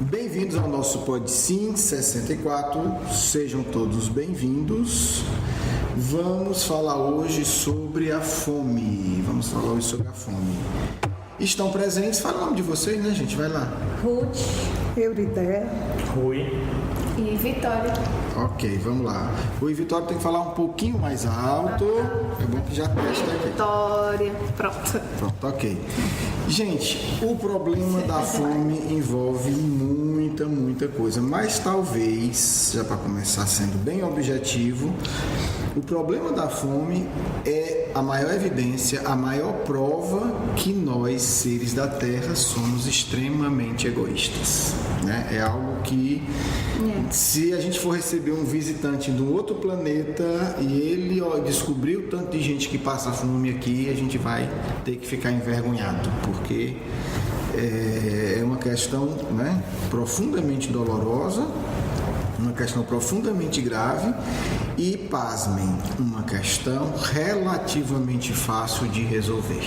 Bem-vindos ao nosso Pod-Sim 64, sejam todos bem-vindos. Vamos falar hoje sobre a fome. Estão presentes, fala o nome de vocês, né, gente? Vai lá. Ruth, Euridéia, Rui e Vitória. Ok, vamos lá. O Vitória tem que falar um pouquinho mais alto. É bom que já testa aqui. Vitória, pronto. Pronto, ok. Gente, o problema da fome envolve muita coisa, mas talvez, já para começar sendo bem objetivo, o problema da fome é a maior evidência, a maior prova que nós, seres da Terra, somos extremamente egoístas, né? É algo que, se a gente for receber um visitante de um outro planeta e ele descobrir o tanto de gente que passa fome aqui, a gente vai ter que ficar envergonhado, porque é uma questão, né, profundamente dolorosa, uma questão profundamente grave e, pasmem, uma questão relativamente fácil de resolver.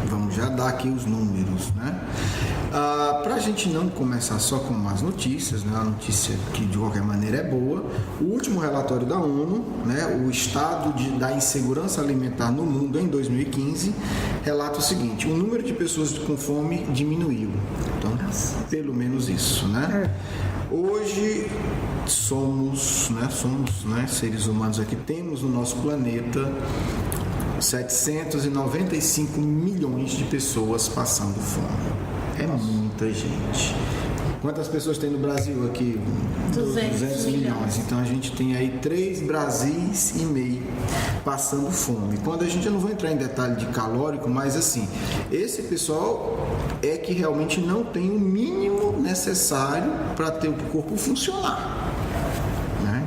Vamos já dar aqui os números, né? Para a gente não começar só com umas notícias, né? A notícia que de qualquer maneira é boa, o último relatório da ONU, né, o estado da insegurança alimentar no mundo em 2015, relata o seguinte: o número de pessoas com fome diminuiu. Então, pelo menos isso, né? Hoje somos seres humanos aqui, temos no nosso planeta 795 milhões de pessoas passando fome. É muita gente. Quantas pessoas tem no Brasil aqui? 200 milhões. Então a gente tem aí 3 Brasis e meio passando fome. Quando a gente, eu não vou entrar em detalhe de calórico, mas assim, esse pessoal é que realmente não tem o mínimo necessário para ter o corpo funcionar.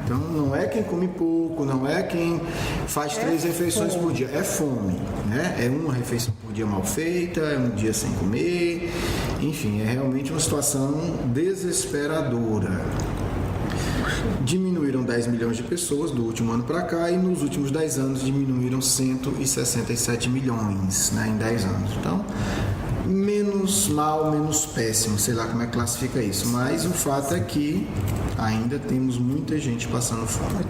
Então, não é quem come pouco, não é quem faz 3 refeições por dia, é fome, né? É uma refeição por dia mal feita, é um dia sem comer, enfim, é realmente uma situação desesperadora. Diminuíram 10 milhões de pessoas do último ano para cá e nos últimos 10 anos diminuíram 167 milhões, né, em 10 anos. Então, menos mal, menos péssimo, sei lá como é que classifica isso, mas o fato é que ainda temos muita gente passando fome.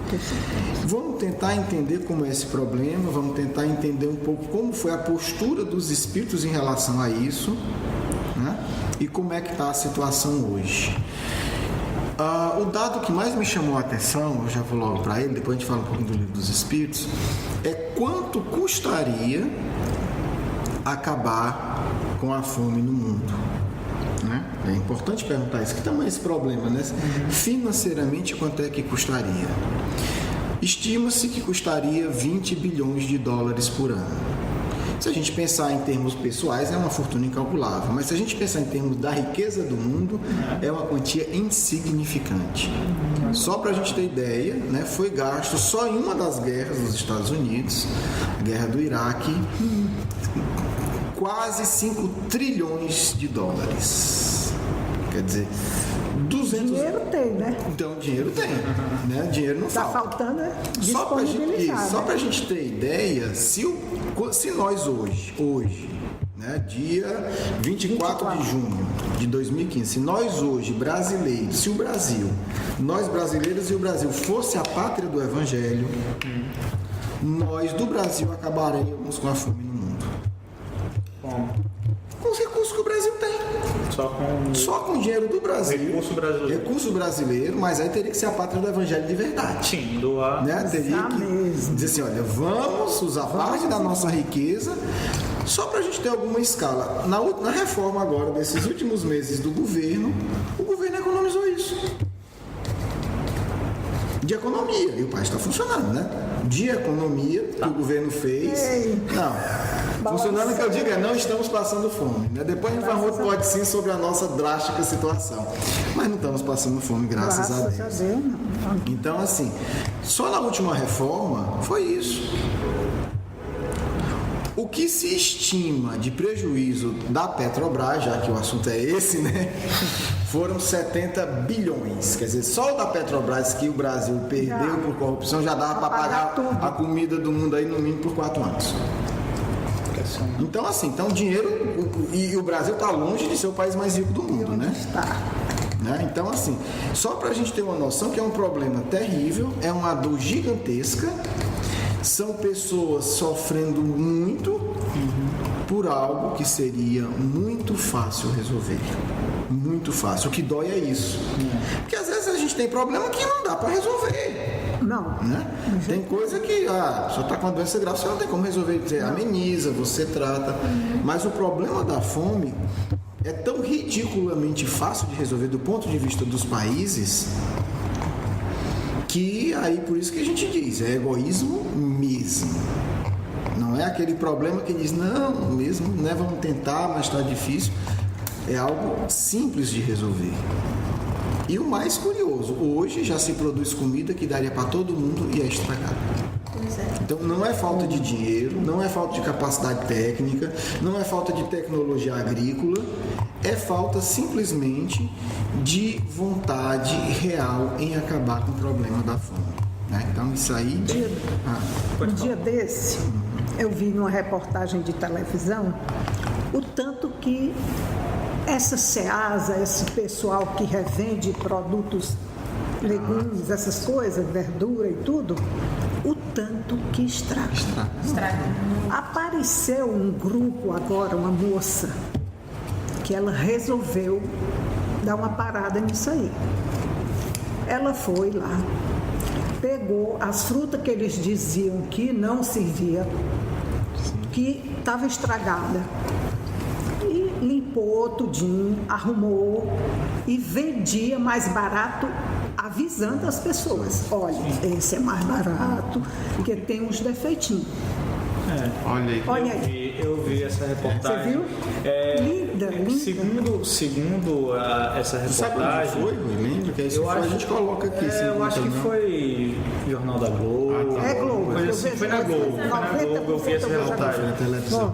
Vamos tentar entender como é esse problema, vamos tentar entender um pouco como foi a postura dos espíritos em relação a isso, né? E como é que está a situação hoje. O dado que mais me chamou a atenção, eu já vou logo para ele, depois a gente fala um pouquinho do livro dos espíritos, é quanto custaria acabar com a fome no mundo, né? É importante perguntar isso. Que tamanho é esse problema, né? Financeiramente, quanto é que custaria? Estima-se que custaria 20 bilhões de dólares por ano. Se a gente pensar em termos pessoais, é uma fortuna incalculável, mas se a gente pensar em termos da riqueza do mundo, é uma quantia insignificante. Só para a gente ter ideia, né, foi gasto só em uma das guerras dos Estados Unidos, a guerra do Iraque, quase 5 trilhões de dólares. Quer dizer, 200... Dinheiro tem, né? Então, dinheiro tem, né? Dinheiro não falta. Tá faltando, né? Só pra gente ter ideia, se nós hoje, né, dia 24 de junho de 2015, se nós hoje, brasileiros, se o Brasil, nós brasileiros e o Brasil fosse a pátria do Evangelho, nós do Brasil acabaremos com a fome no mundo. Com os recursos que o Brasil tem. Só com o dinheiro do Brasil. Recurso brasileiro, mas aí teria que ser a pátria do Evangelho de verdade. Sim, doar. Né? Teria que dizer assim, olha, vamos usar parte da nossa riqueza só para a gente ter alguma escala. Na reforma agora, desses últimos meses do governo, o governo economizou isso. De economia, e o país está funcionando, né? De economia que o governo fez. Não, funcionando que eu digo não estamos passando fome, né? Depois a gente vai um outro pode sim sobre a nossa drástica situação, mas não estamos passando fome, graças a Deus. Então, assim, só na última reforma foi isso. O que se estima de prejuízo da Petrobras, já que o assunto é esse, né? Foram 70 bilhões. Quer dizer, só o da Petrobras que o Brasil perdeu por corrupção já dava para pagar a comida do mundo aí no mínimo por 4 anos. Então, assim, dinheiro... E o Brasil está longe de ser o país mais rico do mundo, né? Né? Então, assim, só para a gente ter uma noção que é um problema terrível, é uma dor gigantesca, são pessoas sofrendo muito por algo que seria muito fácil resolver. Muito fácil. O que dói é isso. Porque às vezes a gente tem problema que não dá para resolver. Não. Né? Tem coisa que só está com uma doença grave, você não tem como resolver. Você ameniza, você trata. Mas o problema da fome é tão ridiculamente fácil de resolver do ponto de vista dos países que aí por isso que a gente diz, é egoísmo mesmo. Não é aquele problema que diz, não, mesmo, né, vamos tentar, mas está difícil. É algo simples de resolver. E o mais curioso, hoje já se produz comida que daria para todo mundo e é estragada. Então não é falta de dinheiro, não é falta de capacidade técnica, não é falta de tecnologia agrícola, é falta simplesmente de vontade real em acabar com o problema da fome. Né? Então isso aí... Um dia desse, eu vi numa reportagem de televisão o tanto que essa Ceasa, esse pessoal que revende produtos, legumes, essas coisas, verdura e tudo, o tanto que estraga. Apareceu um grupo agora, uma moça, que ela resolveu dar uma parada nisso aí. Ela foi lá, pegou as frutas que eles diziam que não servia, que estava estragada, e limpou tudinho, arrumou e vendia mais barato, avisando as pessoas, olha, esse é mais barato, porque tem uns defeitinhos. Olha aí. Eu vi essa reportagem. Você viu? Linda. Segundo essa reportagem. Sabe onde foi? Me lembro que isso a gente coloca aqui. Eu acho que foi Jornal da Globo. É Globo. Foi na Globo. Eu vi essa reportagem. Na televisão.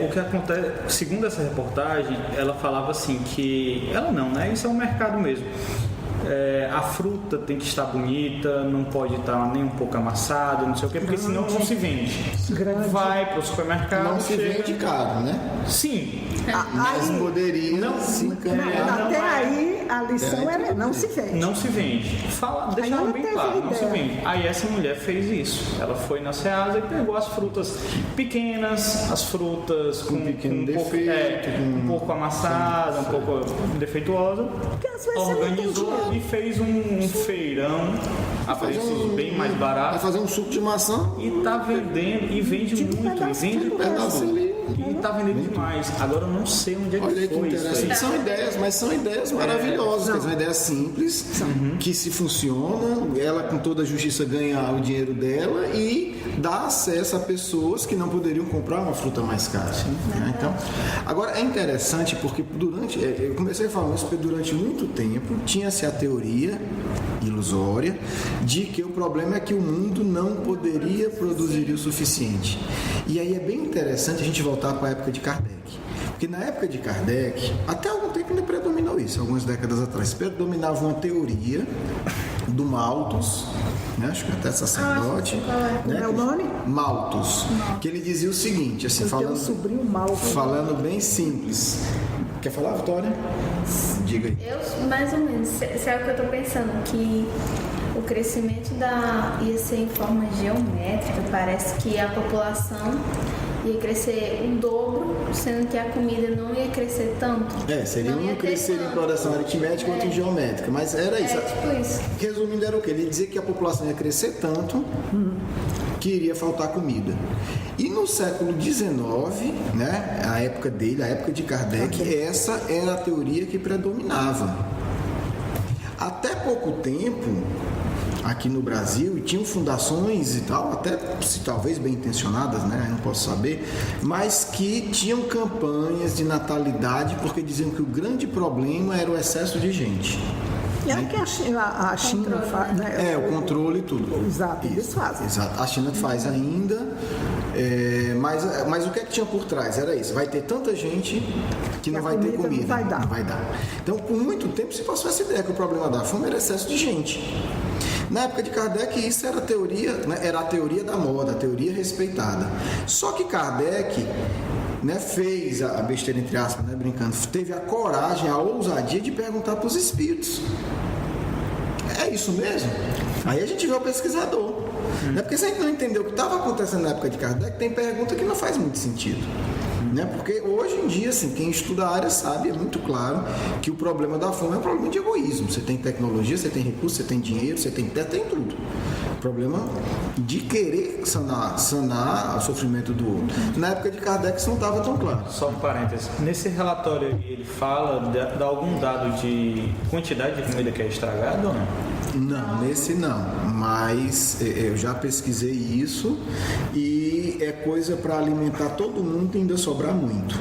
O que acontece, segundo essa reportagem, ela falava assim que... Ela não, né? Isso é um mercado mesmo. A fruta tem que estar bonita, não pode estar nem um pouco amassada, não sei o quê, porque senão não se vende. Vai para o supermercado. Não se vende caro, né? Sim. Mas aí, poderia se encaminhar. até aí a lição era não se vende. Não se vende. Deixaram bem claro, não se vende. Aí essa mulher fez isso. Ela foi na Ceasa e pegou as frutas pequenas, as frutas com um pequeno defeito, um pouco amassada, um pouco defeituosa, Porque às vezes você não tem organizou dinheiro. e fez um feirão a preços bem mais Vai barato fazer um suco de maçã. e tá vendendo e vende Tipo muito, e vende pedaço tudo. ali. E tá vendendo demais. Agora eu não sei onde é que Olha aí que foi isso interessante. aí. São ideias, mas são ideias maravilhosas. São ideias simples, que se funcionam, ela com toda a justiça ganha o dinheiro dela e dá acesso a pessoas que não poderiam comprar uma fruta mais cara. Né? Então, agora é interessante porque eu comecei a falar isso porque durante muito tempo tinha-se a teoria ilusória de que o problema é que o mundo não poderia produzir o suficiente. E aí é bem interessante a gente voltar para a época de Kardec. Porque na época de Kardec, até algum tempo ainda predominou isso, algumas décadas atrás, predominava uma teoria do Malthus, né? Acho que até sacerdote. Né? É o nome? Malthus. Que ele dizia o seguinte, assim, Eu tenho um sobrinho mal. falando bem simples. Quer falar, Vitória? Diga aí. Eu, mais ou menos, sabe o que eu tô pensando? Que o crescimento ia ser em forma geométrica, parece que a população ia crescer o dobro, sendo que a comida não ia crescer tanto. Seria Não ia um ter crescer em tanto. progressão aritmética e outro em geométrica, mas era isso. Tipo isso. Resumindo, era o quê? Ele dizia que a população ia crescer tanto que iria faltar comida. E no século XIX, né, a época dele, a época de Kardec, essa era a teoria que predominava. Até pouco tempo, aqui no Brasil, e tinham fundações e tal, até se talvez bem intencionadas, né, eu não posso saber, mas que tinham campanhas de natalidade porque diziam que o grande problema era o excesso de gente. É o que a China faz, né? O controle e tudo. Exato, eles fazem. Exato. A China faz ainda, mas o que é que tinha por trás? Era isso, vai ter tanta gente que não vai ter comida. Não vai dar. Então, por muito tempo se passou essa ideia que o problema da fome era excesso de gente. Na época de Kardec, isso era a teoria, né, era a teoria da moda, a teoria respeitada. Só que Kardec né, fez a besteira, entre aspas, né, brincando, teve a coragem, a ousadia de perguntar para os espíritos. É isso mesmo? Aí a gente vê o pesquisador. Né? Porque se a gente não entendeu o que estava acontecendo na época de Kardec, tem pergunta que não faz muito sentido. Né? Porque hoje em dia, assim, quem estuda a área sabe, é muito claro que o problema da fome é um problema de egoísmo. Você tem tecnologia, você tem recursos, você tem dinheiro, você tem terra, tem tudo. O problema de querer sanar o sofrimento do outro. Na época de Kardec isso não estava tão claro. Só um parênteses. Nesse relatório ele fala de algum dado de quantidade de comida que é estragada ou não? Não, nesse não, mas eu já pesquisei isso e é coisa para alimentar todo mundo e ainda sobrar muito.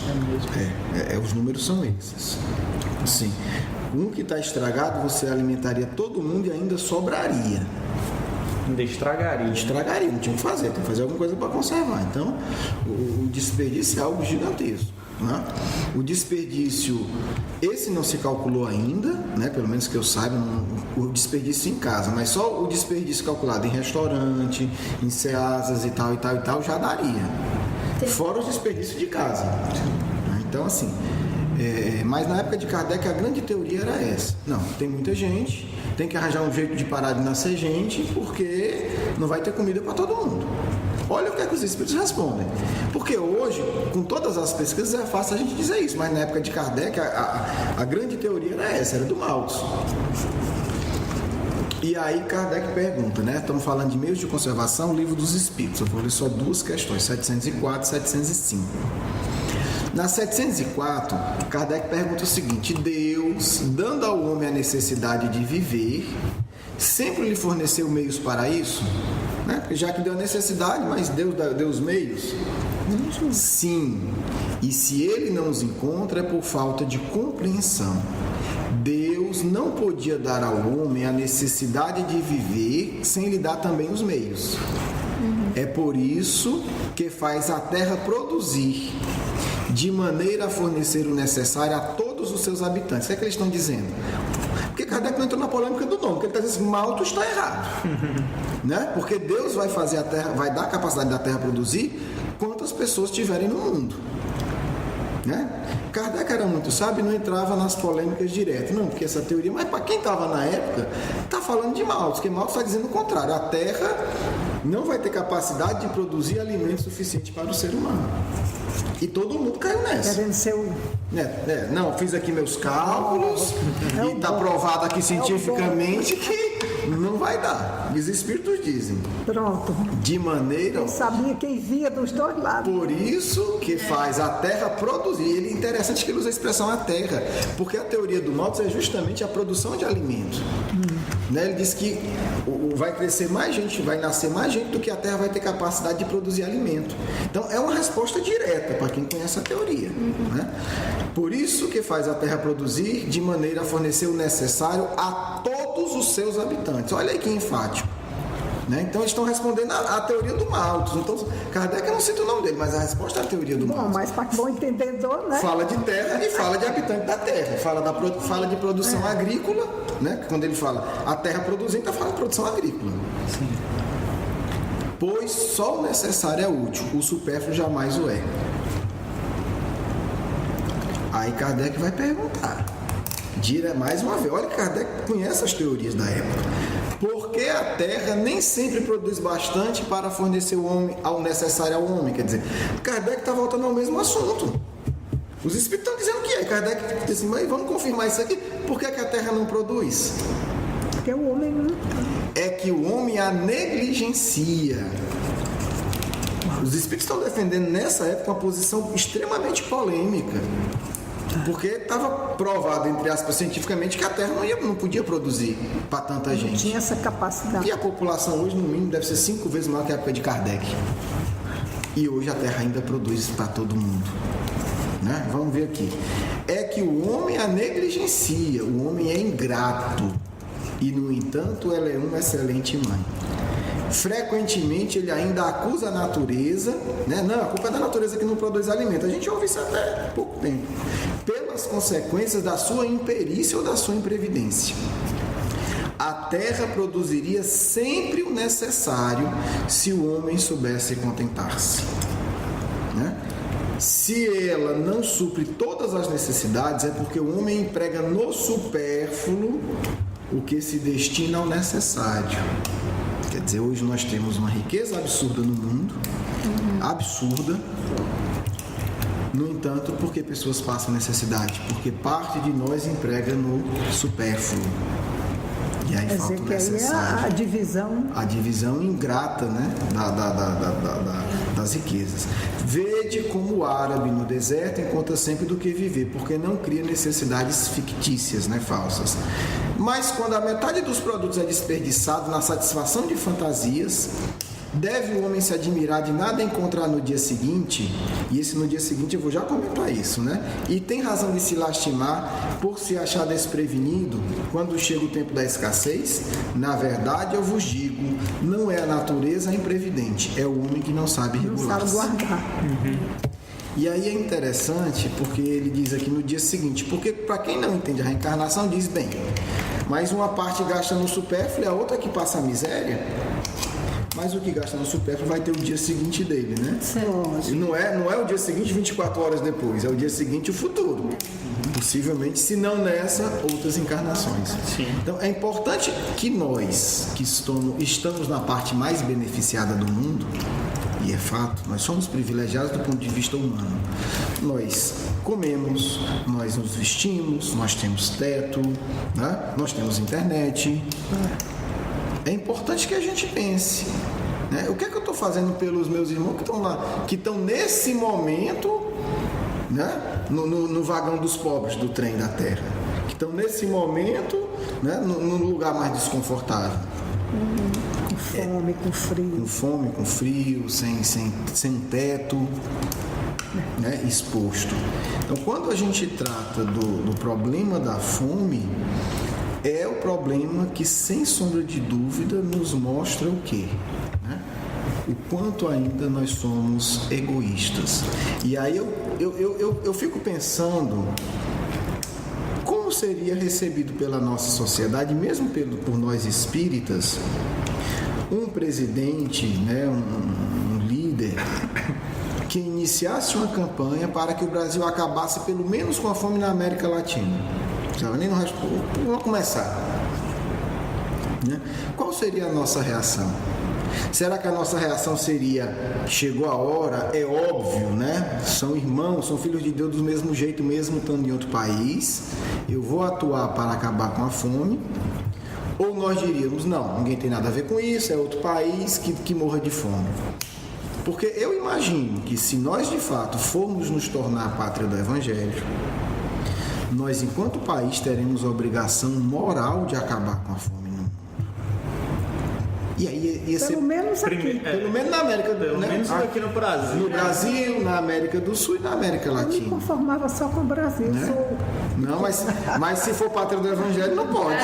É mesmo? Os números são esses. Sim, um que está estragado você alimentaria todo mundo e ainda sobraria. Ainda estragaria. Estragaria, não tinha o que fazer, tem que fazer alguma coisa para conservar. Então, o desperdício é algo gigantesco. Né? O desperdício, esse não se calculou ainda, né? Pelo menos que eu saiba, o desperdício em casa, mas só o desperdício calculado em restaurante, em ceasas e tal, já daria. Fora o desperdício de casa. Então, assim, mas na época de Kardec a grande teoria era essa. Não, tem muita gente, tem que arranjar um jeito de parar de nascer gente, porque não vai ter comida para todo mundo. Olha o que é que os espíritos respondem. Porque hoje, com todas as pesquisas, é fácil a gente dizer isso, mas na época de Kardec, a grande teoria era essa, era do Malthus. E aí Kardec pergunta, né? Estamos falando de meios de conservação, Livro dos Espíritos. Eu vou ler só duas questões, 704 e 705. Na 704, Kardec pergunta o seguinte: Deus, dando ao homem a necessidade de viver, sempre lhe forneceu meios para isso? Né? Já que deu a necessidade, mas Deus deu os meios? Sim. E se ele não os encontra, é por falta de compreensão. Deus não podia dar ao homem a necessidade de viver sem lhe dar também os meios. É por isso que faz a terra produzir, de maneira a fornecer o necessário a todos os seus habitantes. O que é que eles estão dizendo? Porque Kardec não entrou na polêmica do nome, porque ele está dizendo que Malthus está errado. Né? Porque Deus vai fazer a terra, vai dar a capacidade da terra produzir quantas pessoas tiverem no mundo. Né? Kardec era muito sábio e não entrava nas polêmicas direto. Não, porque essa teoria, mas para quem estava na época, está falando de Malthus, porque Malthus está dizendo o contrário. A terra não vai ter capacidade de produzir alimento suficiente para o ser humano. E todo mundo caiu nessa. Querendo ser o... Não, fiz aqui meus cálculos e está provado aqui cientificamente que não vai dar. Os espíritos dizem. Pronto. De maneira... Ele sabia quem via dos dois lados. Por isso que faz a terra produzir. Ele é interessante que ele usa a expressão a terra, porque a teoria do Malthus é justamente a produção de alimentos. Né? Ele diz que vai crescer mais gente, vai nascer mais gente do que a terra vai ter capacidade de produzir alimento. Então é uma resposta direta para quem conhece a teoria. Né? Por isso que faz a terra produzir de maneira a fornecer o necessário a todos os seus habitantes. Olha aí que enfático. Né? Então eles estão respondendo a teoria do Malthus. Então Kardec não cita o nome dele, mas a resposta é a teoria do Malthus. Bom, mas para bom entendedor, né? Fala de terra e fala de habitante da terra. Fala de produção agrícola, né? Quando ele fala a terra produzindo, está falando de produção agrícola. Sim. Pois só o necessário é útil, o supérfluo jamais o é. Aí Kardec vai perguntar. Mais uma vez, olha que Kardec conhece as teorias da época. Porque a terra nem sempre produz bastante para fornecer ao necessário ao homem. Quer dizer, Kardec está voltando ao mesmo assunto. Os espíritos estão dizendo que é. Kardec diz assim, mas vamos confirmar isso aqui. Por que a terra não produz? Porque o homem não... É que o homem a negligencia. Os espíritos estão defendendo nessa época uma posição extremamente polêmica. Porque estava provado, entre aspas, cientificamente, que a Terra não podia produzir para tanta gente. Não tinha essa capacidade. E a população hoje, no mínimo, deve ser 5 vezes maior que a época de Kardec. E hoje a Terra ainda produz para todo mundo. Né? Vamos ver aqui. É que o homem a negligencia, o homem é ingrato. E, no entanto, ela é uma excelente mãe. Frequentemente ele ainda acusa a natureza, né? Não, a culpa é da natureza que não produz alimento. A gente ouve isso até há pouco tempo. Pelas consequências da sua imperícia ou da sua imprevidência. A terra produziria sempre o necessário se o homem soubesse contentar-se. Né? Se ela não supre todas as necessidades, é porque o homem emprega no supérfluo o que se destina ao necessário. Quer dizer, hoje nós temos uma riqueza absurda no mundo, absurda. No entanto, por que pessoas passam necessidade? Porque parte de nós emprega no supérfluo. E aí Quer falta dizer o que aí necessário. a divisão Ingrata, né? Das riquezas. Vede como o árabe no deserto encontra sempre do que viver, porque não cria necessidades fictícias, né? Falsas. Mas quando a metade dos produtos é desperdiçado na satisfação de fantasias, deve o homem se admirar de nada encontrar no dia seguinte, e esse no dia seguinte eu vou já comentar isso, né? E tem razão de se lastimar por se achar desprevenido quando chega o tempo da escassez? Na verdade, eu vos digo, não é a natureza imprevidente, é o homem que não sabe não regular. sabe guardar. E aí é interessante porque ele diz aqui no dia seguinte, porque para quem não entende a reencarnação diz, bem, mas uma parte gasta no supérfluo e a outra que passa a miséria. Mas o que gasta no supérfluo vai ter o dia seguinte dele, né? E não é o dia seguinte 24 horas depois, é o dia seguinte o futuro. Possivelmente, se não nessa, outras encarnações. Sim. Então é importante que nós, que estamos na parte mais beneficiada do mundo, e é fato, nós somos privilegiados do ponto de vista humano. Nós comemos, nós nos vestimos, nós temos teto, né? Nós temos internet. É importante que a gente pense, né? O que é que eu estou fazendo pelos meus irmãos que estão lá, que estão nesse momento, né? no vagão dos pobres do trem da terra, que estão nesse momento, né? no lugar mais desconfortável. Com fome, com frio. Com fome, com frio, sem teto, né? Exposto. Então, quando a gente trata do problema da fome, é o problema que, sem sombra de dúvida, nos mostra o quê? Né? O quanto ainda nós somos egoístas. E aí eu fico pensando como seria recebido pela nossa sociedade, mesmo por nós espíritas, um presidente, né, um líder, que iniciasse uma campanha para que o Brasil acabasse pelo menos com a fome na América Latina. Vamos começar. Né? Qual seria a nossa reação? Será que a nossa reação seria, chegou a hora, é óbvio, né? São irmãos, são filhos de Deus do mesmo jeito, mesmo estando em outro país, eu vou atuar para acabar com a fome? Ou nós diríamos, não, ninguém tem nada a ver com isso, é outro país que morra de fome? Porque eu imagino que se nós de fato formos nos tornar a pátria do Evangelho, nós, enquanto país, teremos a obrigação moral de acabar com a fome no mundo. E aí ia ser... Pelo menos aqui. Pelo menos na América do Sul. Pelo menos aqui no Brasil. No Brasil, na América do Sul e na América Eu me Latina. conformava só com o Brasil. Né? Não, mas se for pátria do Evangelho, não pode.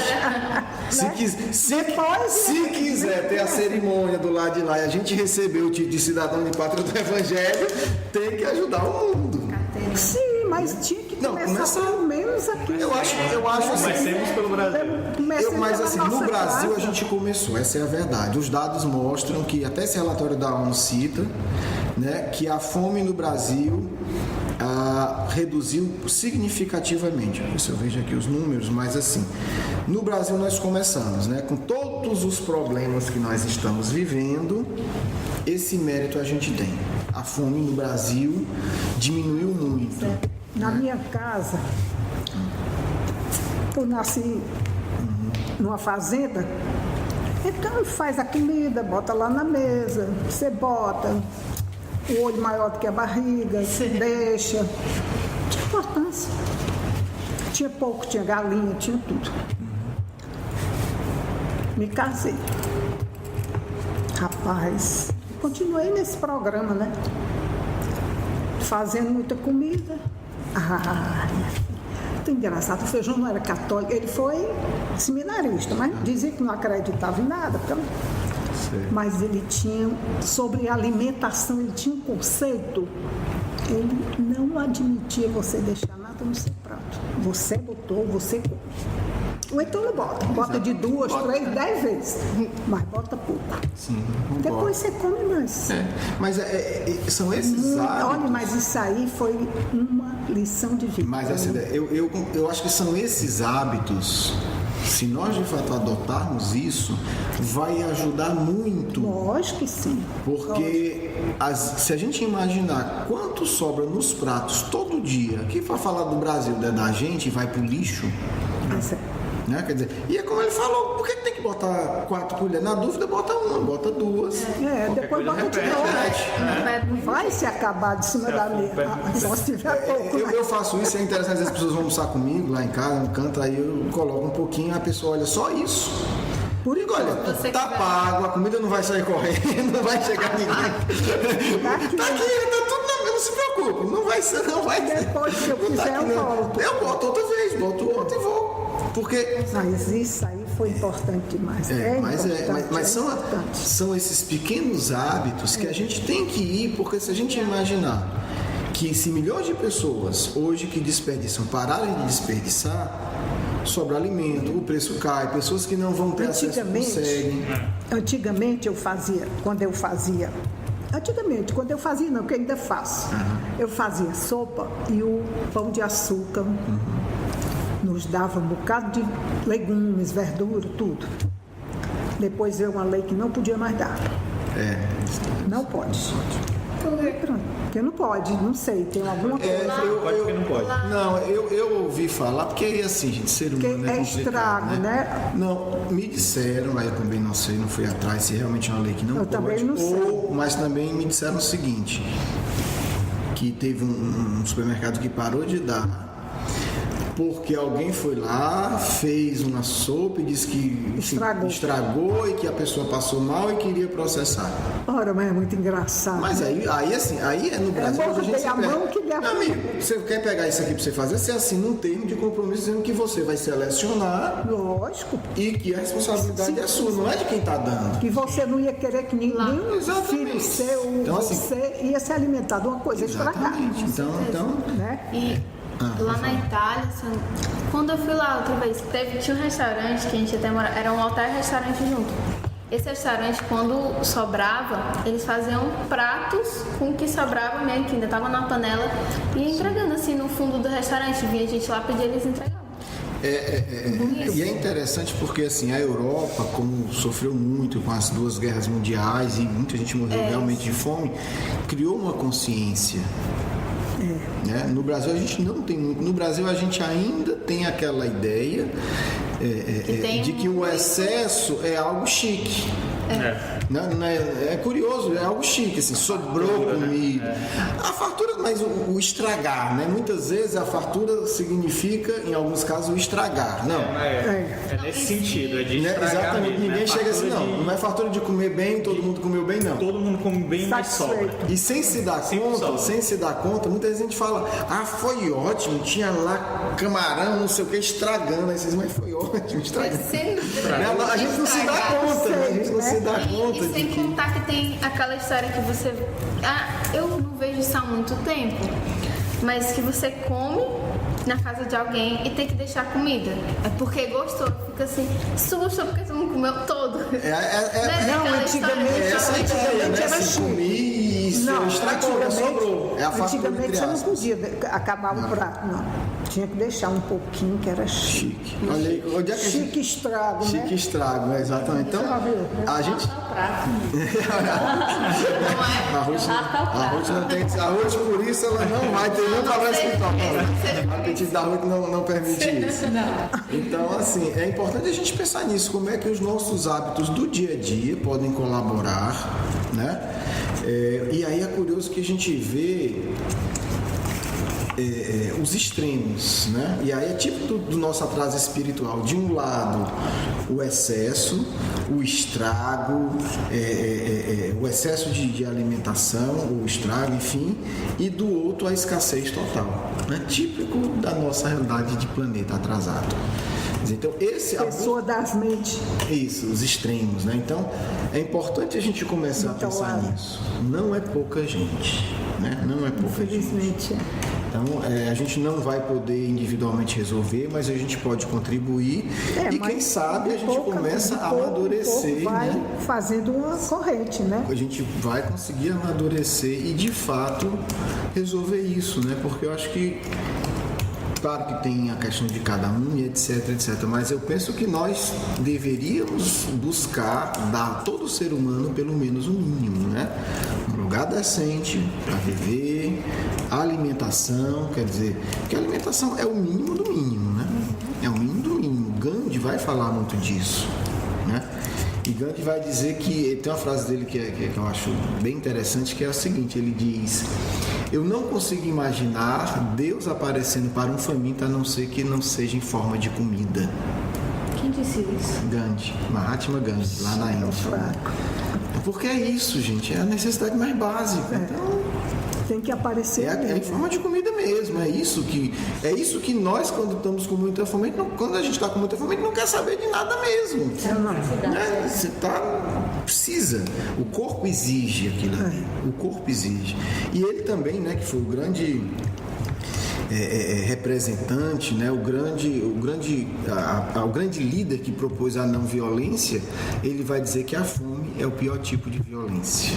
Se quiser ter a cerimônia do lado de lá e a gente receber o título de cidadão de pátria do Evangelho, tem que ajudar o mundo. Sim, mas tinha que começar pelo menos aqui. Eu acho assim. Comecemos pelo Brasil. Mas assim, no nossa Brasil casa. a gente começou, essa é a verdade. Os dados mostram que, até esse relatório da ONU cita, né, que a fome no Brasil reduziu significativamente. Se eu vejo aqui os números, mas assim, no Brasil nós começamos, né, com todos os problemas que nós estamos vivendo, esse mérito a gente tem. A fome no Brasil diminuiu muito. Na minha casa, eu nasci numa fazenda, então faz a comida, bota lá na mesa, você bota o olho maior do que a barriga, deixa. Tinha importância. Tinha pouco, tinha galinha, tinha tudo. Me casei. Rapaz, continuei nesse programa, né? Fazendo muita comida. Muito engraçado, o Feijão não era católico, ele foi seminarista, mas dizia que não acreditava em nada. Mas ele tinha, sobre alimentação, ele tinha um conceito, ele não admitia você deixar nada no seu prato. Você botou, você come. O então ele bota de 2, 3, 10 vezes, mas bota pouco. Sim, Depois você come mais. Mas são esses hábitos. Olha, mas isso aí foi uma lição de vida. Mas assim, eu acho que são esses hábitos. Se nós de fato adotarmos isso, vai ajudar muito. Lógico que sim. Porque se a gente imaginar quanto sobra nos pratos todo dia, aqui para falar do Brasil, da gente, vai pro lixo. Mas Né? Quer dizer, e é como ele falou, por que tem que botar 4 colheres? Na dúvida, bota 1, bota 2. Depois bota de novo. Não vai se acabar de cima da mesa. Só se tiver pouco. Eu faço isso, é interessante, às vezes as pessoas vão almoçar comigo lá em casa, no canto, aí eu coloco um pouquinho, a pessoa olha só isso. Por enquanto, olha, tá pago, a comida não vai sair correndo, não vai chegar ninguém. Tá aqui, tá tudo na mesa, não se preocupe, não vai ser, não vai. Depois, se eu quiser, eu volto. Eu boto outra vez, boto outra e vou. Porque. Mas isso aí foi importante demais. Mas são esses pequenos hábitos que a gente tem que ir, porque se a gente imaginar que se milhões de pessoas hoje que desperdiçam pararem de desperdiçar, sobra alimento, o preço cai, pessoas que não vão ter acesso conseguem. Antigamente quando eu fazia não, que ainda faço, eu fazia sopa e o pão de açúcar nos dava um bocado de legumes, verdura, tudo. Depois veio uma lei que não podia mais dar. Não pode. Porque não pode, não sei, tem alguma coisa. Pode que não pode. Não, eu ouvi falar, porque aí assim, gente, ser humano é complicado, estrago, né? Não, me disseram, aí eu também não sei, não fui atrás, se realmente é uma lei que não pode. Também não sei. Mas também me disseram o seguinte, que teve um supermercado que parou de dar, porque alguém foi lá, fez uma sopa e disse que estragou e que a pessoa passou mal e queria processar. Ora, mas é muito engraçado. Mas aí é no Brasil. A gente a mão que Meu amigo, você quer pegar isso aqui para você fazer? Você assina um termo de compromisso dizendo que você vai selecionar. Lógico. E que a responsabilidade é sua, não é de quem está dando. Que você não ia querer que nenhum filho seu, então, você ia se alimentar de uma coisa estragada. Então, né? Lá na Itália, assim, quando eu fui lá outra vez, tinha um restaurante que a gente até morava, era um hotel e restaurante junto. Esse restaurante, quando sobrava, eles faziam pratos com o que sobrava mesmo, que ainda estava na panela, e ia entregando assim no fundo do restaurante. Vinha gente lá pedir, eles entregavam. E é interessante porque assim, a Europa, como sofreu muito com as 2 guerras mundiais e muita gente morreu realmente de fome, criou uma consciência. Né? No Brasil a gente não tem muito. No Brasil a gente ainda tem aquela ideia de que o excesso é algo chique. É curioso, é algo chique, assim, sobrou comida. A fartura, mas o estragar, né? Muitas vezes a fartura significa, em alguns casos, o estragar. Não. É nesse sentido, é de estragar. Exatamente, mesmo, ninguém chega assim, não é fartura de comer bem, todo mundo comeu bem, não. Todo mundo come bem, mas sobra. E sem se dar conta, muitas vezes a gente fala, foi ótimo, tinha lá camarão, não sei o que, estragando. Aí vocês, mas foi ótimo, estragando. A gente não se dá conta, né? A gente não se dá conta. E sem contar que tem aquela história que você... eu não vejo isso há muito tempo, mas que você come na casa de alguém e tem que deixar comida. É porque gostou, fica assim, se tu gostou porque tu não comeu todo. Não, antigamente era comi e não, estragou, sobrou. É a fartura. Antigamente você não podia acabar o prato, não. Tinha que deixar um pouquinho, que era chique. Olha aí, onde é que chique estrago, chique, né? Chique estrago, exatamente. Então, a gente... A Ruth não tem... A Ruth, por isso, ela não vai ter nem trabalho espiritual. O apetite da Ruth não permite isso. Então, assim, é importante a gente pensar nisso. Como é que os nossos hábitos do dia a dia podem colaborar, né? E aí é curioso que a gente vê... os extremos, né? E aí é tipo do nosso atraso espiritual. De um lado, o excesso, o estrago, o excesso de alimentação, o estrago, enfim, e do outro, a escassez total, né? Típico da nossa realidade de planeta atrasado. Então, pessoa das mentes. Isso, os extremos, né? Então, é importante a gente começar a pensar nisso. Não é pouca gente, né? Não é pouca gente. Infelizmente. Então, a gente não vai poder individualmente resolver, mas a gente pode contribuir e quem sabe a gente começa a amadurecer. Vai né? fazendo uma corrente, né? A gente vai conseguir amadurecer e de fato resolver isso, né? Porque eu acho que claro que tem a questão de cada um e etc, mas eu penso que nós deveríamos buscar dar a todo ser humano pelo menos o mínimo, né? Um lugar decente para viver, alimentação, quer dizer, que a alimentação é o mínimo do mínimo, né? É o mínimo do mínimo. Gandhi vai falar muito disso, né? E Gandhi vai dizer que, tem uma frase dele que eu acho bem interessante, que é o seguinte, ele diz: eu não consigo imaginar Deus aparecendo para um faminto a não ser que não seja em forma de comida. Quem disse isso? Gandhi, Mahatma Gandhi, lá na Índia. Porque é isso, gente, é a necessidade mais básica. Então, tem que aparecer. É em forma de comida mesmo, é isso que nós, quando estamos com muita fome, quando a gente está com muita fome, a gente não quer saber de nada mesmo. Né? Você precisa, o corpo exige aquilo ali, o corpo exige. E ele também, né, que foi o grande representante, né, o grande líder que propôs a não violência, ele vai dizer que a fome é o pior tipo de violência.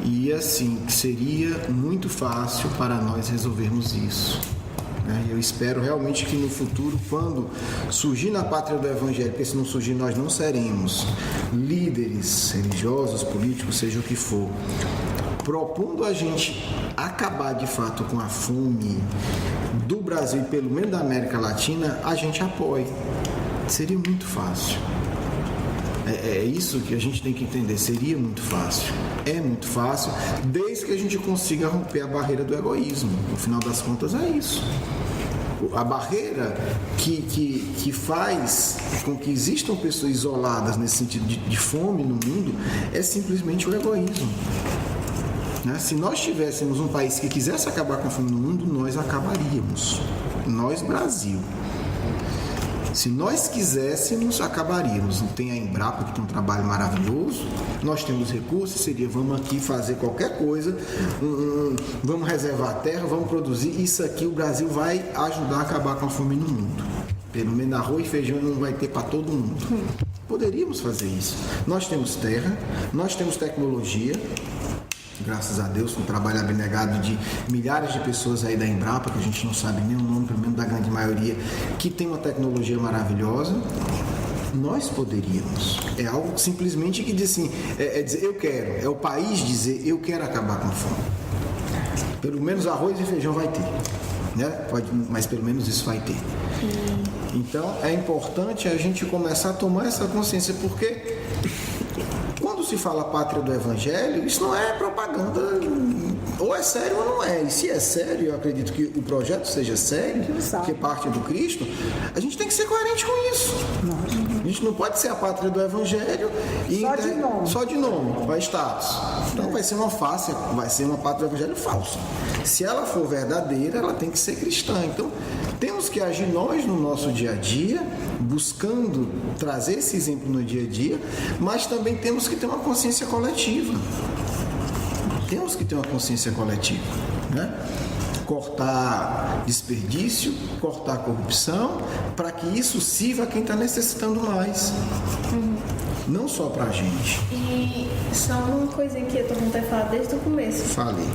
E assim, seria muito fácil para nós resolvermos isso. Eu espero realmente que no futuro, quando surgir na pátria do Evangelho, porque se não surgir nós não seremos líderes religiosos, políticos, seja o que for, propondo a gente acabar de fato com a fome do Brasil e pelo menos da América Latina, a gente apoia. Seria muito fácil. É isso que a gente tem que entender, seria muito fácil. É muito fácil, desde que a gente consiga romper a barreira do egoísmo. No final das contas é isso. A barreira que faz com que existam pessoas isoladas nesse sentido de fome no mundo é simplesmente o egoísmo. Né? Se nós tivéssemos um país que quisesse acabar com a fome no mundo, nós acabaríamos. Nós, Brasil. Se nós quiséssemos, acabaríamos. Tem a Embrapa, que tem um trabalho maravilhoso, nós temos recursos, seria vamos aqui fazer qualquer coisa, vamos reservar a terra, vamos produzir, isso aqui o Brasil vai ajudar a acabar com a fome no mundo. Pelo menos arroz e feijão não vai ter para todo mundo. Poderíamos fazer isso. Nós temos terra, nós temos tecnologia, graças a Deus, um trabalho abnegado de milhares de pessoas aí da Embrapa, que a gente não sabe nem o nome, pelo menos da grande maioria, que tem uma tecnologia maravilhosa. Nós poderíamos. É algo simplesmente que diz assim, dizer eu quero, é o país dizer eu quero acabar com a fome. Pelo menos arroz e feijão vai ter, né? Mas pelo menos isso vai ter. Então é importante a gente começar a tomar essa consciência, porque quando se fala pátria do Evangelho, isso não é propaganda, ou é sério ou não é. E se é sério, eu acredito que o projeto seja sério, que parte do Cristo, a gente tem que ser coerente com isso. A gente não pode ser a pátria do Evangelho e só de nome, vai status. Então vai ser uma face, vai ser uma pátria do Evangelho falsa. Se ela for verdadeira, ela tem que ser cristã. Então temos que agir nós no nosso dia a dia, buscando trazer esse exemplo no dia a dia, mas também temos que ter uma consciência coletiva. Temos que ter uma consciência coletiva, né? Cortar desperdício, cortar corrupção, para que isso sirva a quem está necessitando mais. Não só para a gente. E só uma coisa que eu estou tentando falar desde o começo. Falei.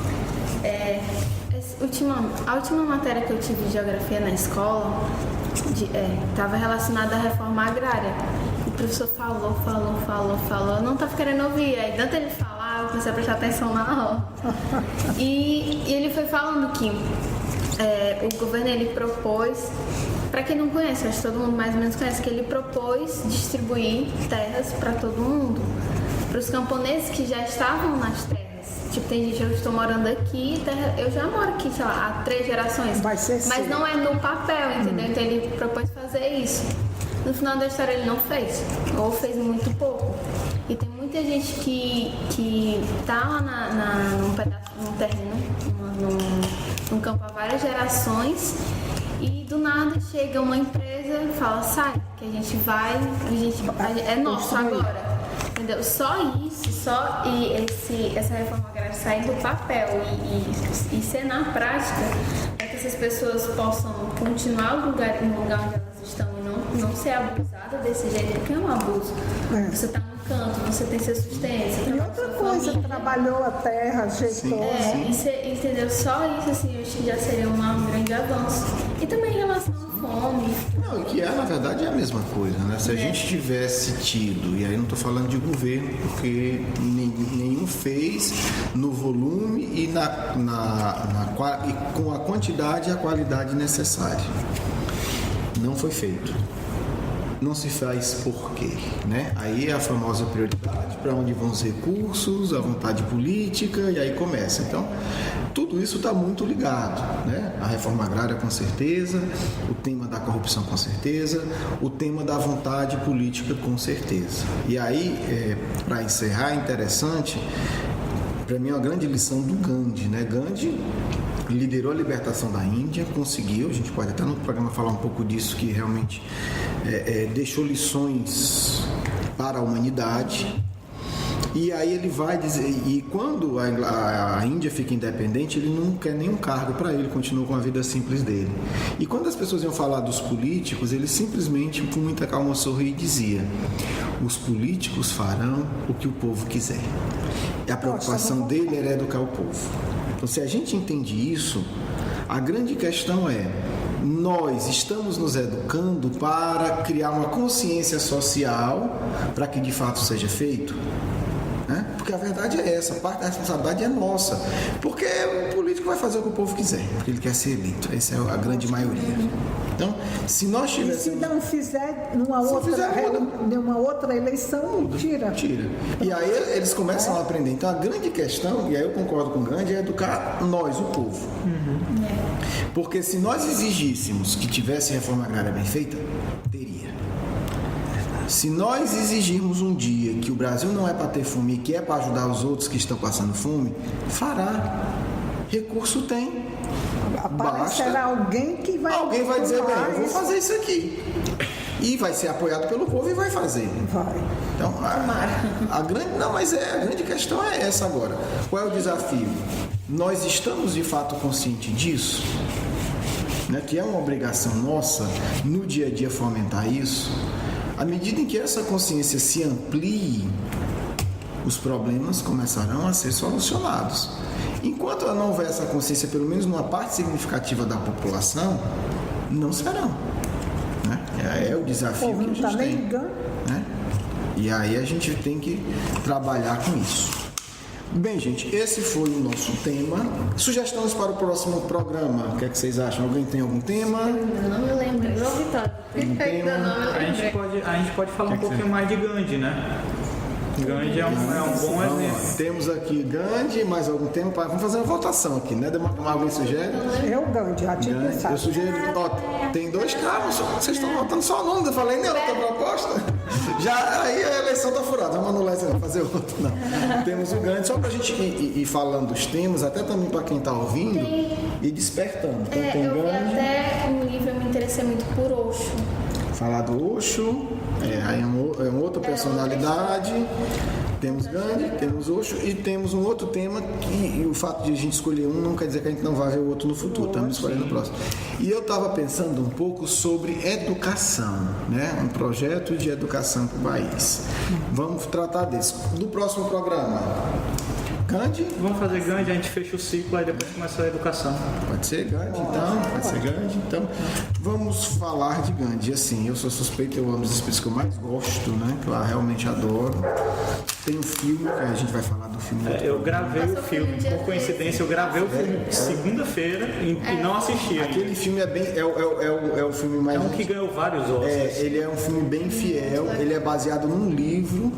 A última matéria que eu tive de geografia na escola estava relacionada à reforma agrária. O professor falou, eu não estava querendo ouvir, aí tanto ele falar, eu comecei a prestar atenção na aula. E ele foi falando que o governo ele propôs, para quem não conhece, acho que todo mundo mais ou menos conhece, que ele propôs distribuir terras para todo mundo, para os camponeses que já estavam nas terras. Tipo, tem gente, eu estou morando aqui, eu já moro aqui, sei lá, há 3 gerações. Vai ser mas sim. não é no papel, entendeu? Então ele propôs fazer isso. No final da história ele não fez, ou fez muito pouco. E tem muita gente que tá lá num pedaço, num terreno, num campo há várias gerações, e do nada chega uma empresa e fala, sai, que a gente vai, é nosso agora. Entendeu? Só isso, essa reforma agrária sair do papel e ser na prática, para que essas pessoas possam continuar no lugar onde elas estão e não ser abusadas desse jeito, porque é um abuso. Você está no canto, você tem seu sustento, você E outra coisa, trabalhou a terra, ajeitou. Entendeu? Só isso, assim, eu acho que já seria um grande avanço. E também em relação à fome. Não, que na verdade é a mesma coisa, né? Se a gente tivesse tido, e aí não estou falando de governo, porque nenhum fez no volume e com a quantidade e a qualidade necessária. Não foi feito. Não se faz por quê, né? Aí é a famosa prioridade, para onde vão os recursos, a vontade política, e aí começa. Então, tudo isso está muito ligado, né? A reforma agrária com certeza, o tema da corrupção com certeza, o tema da vontade política com certeza. E aí, para encerrar, é interessante, para mim é uma grande lição do Gandhi, né? Gandhi liderou a libertação da Índia, conseguiu, a gente pode até no programa falar um pouco disso, que realmente deixou lições para a humanidade. E aí ele vai dizer, e quando a Índia fica independente, ele não quer nenhum cargo para ele, continua com a vida simples dele. E quando as pessoas iam falar dos políticos, ele simplesmente, com muita calma, sorria e dizia: os políticos farão o que o povo quiser. E a preocupação dele era educar o povo. Então, se a gente entende isso, a grande questão é: nós estamos nos educando para criar uma consciência social para que de fato seja feito? Né? Porque a verdade é essa, parte da responsabilidade é nossa. Porque o político vai fazer o que o povo quiser, porque ele quer ser eleito. Essa é a grande maioria. Então, se nós tivéssemos... E se não fizer numa outra eleição, tira. E aí eles começam a aprender. Então, a grande questão, e aí eu concordo com o Gandhi, é educar nós, o povo. Porque se nós exigíssemos que tivesse reforma agrária bem feita, teria. Se nós exigirmos um dia que o Brasil não é para ter fome e que é para ajudar os outros que estão passando fome, fará. Recurso tem. Aparecerá alguém que vai... Alguém vai dizer: bem, eu vou fazer isso aqui. E vai ser apoiado pelo povo e vai fazer. Vai. Então, a grande questão é essa agora. Qual é o desafio? Nós estamos de fato conscientes disso? Né? Que é uma obrigação nossa no dia a dia fomentar isso. À medida em que essa consciência se amplie, os problemas começarão a ser solucionados. Enquanto não houver essa consciência, pelo menos numa parte significativa da população, não serão. Né? É o desafio que a gente tem. Né? E aí a gente tem que trabalhar com isso. Bem, gente, esse foi o nosso tema. Sugestões para o próximo programa. O que é que vocês acham? Alguém tem algum tema? Eu não me lembro. Igual Vitória. A gente pode falar um pouquinho mais de Gandhi, né? Gandhi é um bom exemplo. Temos aqui Gandhi, mais algum tema? Vamos fazer uma votação aqui, né? Alguém sugere? Eu, Gandhi, já tinha pensado. Eu sugiro, tem 2 carros, vocês estão votando só num, eu falei nem outra proposta. Já aí a eleição está furada, vamos anular isso, não fazer outro, não. Temos o Gandhi, só para a gente ir falando dos temas, até também para quem está ouvindo, e despertando. Então, tem eu vi Gandhi. até um livro, eu me interessei muito por Osho. Falar do Osho, aí é uma outra personalidade. Temos Gandhi, temos Osho e temos um outro tema que o fato de a gente escolher um não quer dizer que a gente não vai ver o outro no futuro, estamos escolhendo o próximo. E eu estava pensando um pouco sobre educação, né? Um projeto de educação para o país. Vamos tratar desse. Do próximo programa, Gandhi? Vamos fazer Gandhi, a gente fecha o ciclo, aí depois começa a educação. Pode ser Gandhi, então. Pode ser Gandhi, então. Vamos falar de Gandhi. Assim, eu sou suspeito, eu amo os espíritos que eu mais gosto, né? Que eu realmente adoro. Tem um filme, a gente vai falar do filme. Eu gravei o filme, por coincidência, eu gravei o filme segunda-feira e não assisti. Aquele filme é bem. É o filme mais. É um que ganhou vários Oscars. Ele é um filme bem fiel, ele é baseado num livro.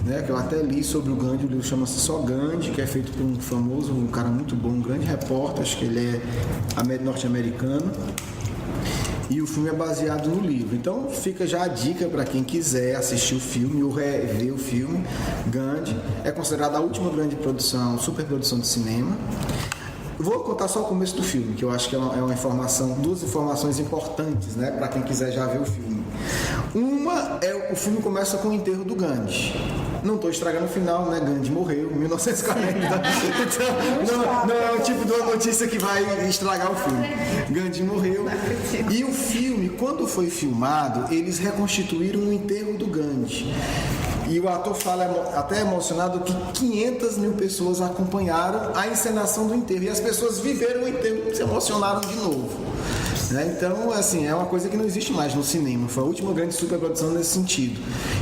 Né, que eu até li sobre o Gandhi, o livro chama-se Só Gandhi, que é feito por um famoso, um cara muito bom, um grande repórter, acho que ele é norte-americano, e o filme é baseado no livro. Então fica já a dica para quem quiser assistir o filme ou rever o filme. Gandhi é considerada a última grande produção, superprodução de cinema. Vou contar só o começo do filme, que eu acho que é uma informação, 2 informações importantes, né, para quem quiser já ver o filme. Uma é o filme começa com o enterro do Gandhi. Não estou estragando o final, né? Gandhi morreu em 1940. Então, não é o tipo de uma notícia que vai estragar o filme. Gandhi morreu. E o filme, quando foi filmado, eles reconstituíram o enterro do Gandhi. E o ator fala até emocionado que 500 mil pessoas acompanharam a encenação do enterro. E as pessoas viveram o enterro e se emocionaram de novo. Então, assim, é uma coisa que não existe mais no cinema. Foi a última grande superprodução nesse sentido.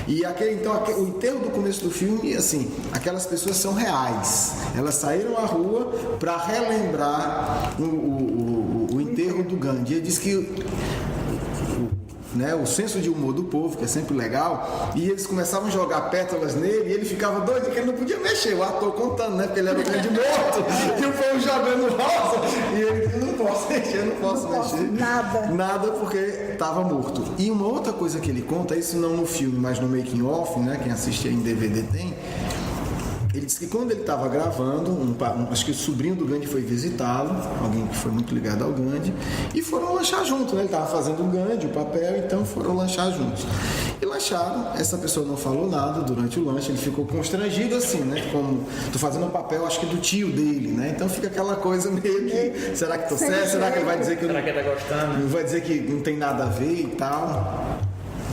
E o enterro do começo do filme, assim, aquelas pessoas são reais. Elas saíram à rua para relembrar o enterro do Gandhi. Ele diz que o senso de humor do povo, que é sempre legal, e eles começavam a jogar pétalas nele, e ele ficava doido, que ele não podia mexer, o ator contando, né, porque ele era o grande morto, e o povo jogando rosa, e ele, eu não posso mexer, nada, porque estava morto. E uma outra coisa que ele conta, isso não no filme, mas no making of, né, quem assiste em DVD tem, ele disse que quando ele estava gravando, acho que o sobrinho do Gandhi foi visitá-lo, alguém que foi muito ligado ao Gandhi, e foram lanchar juntos, né? Ele estava fazendo o Gandhi, o papel, então foram lanchar juntos. E lancharam, essa pessoa não falou nada durante o lanche, ele ficou constrangido assim, né? Como, tô fazendo o papel, acho que do tio dele, né? Então fica aquela coisa meio que, será que tô certo? Será que ele vai dizer que será que ele tá gostando? Vai dizer que não tem nada a ver e tal?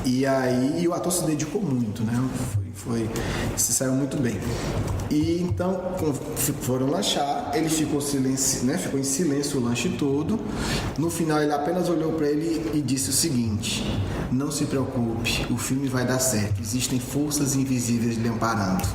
E aí o ator se dedicou muito, né? Se saiu muito bem. E então foram lanchar, ele ficou em silêncio o lanche todo. No final ele apenas olhou para ele e disse o seguinte: não se preocupe, o filme vai dar certo, existem forças invisíveis lhe amparando.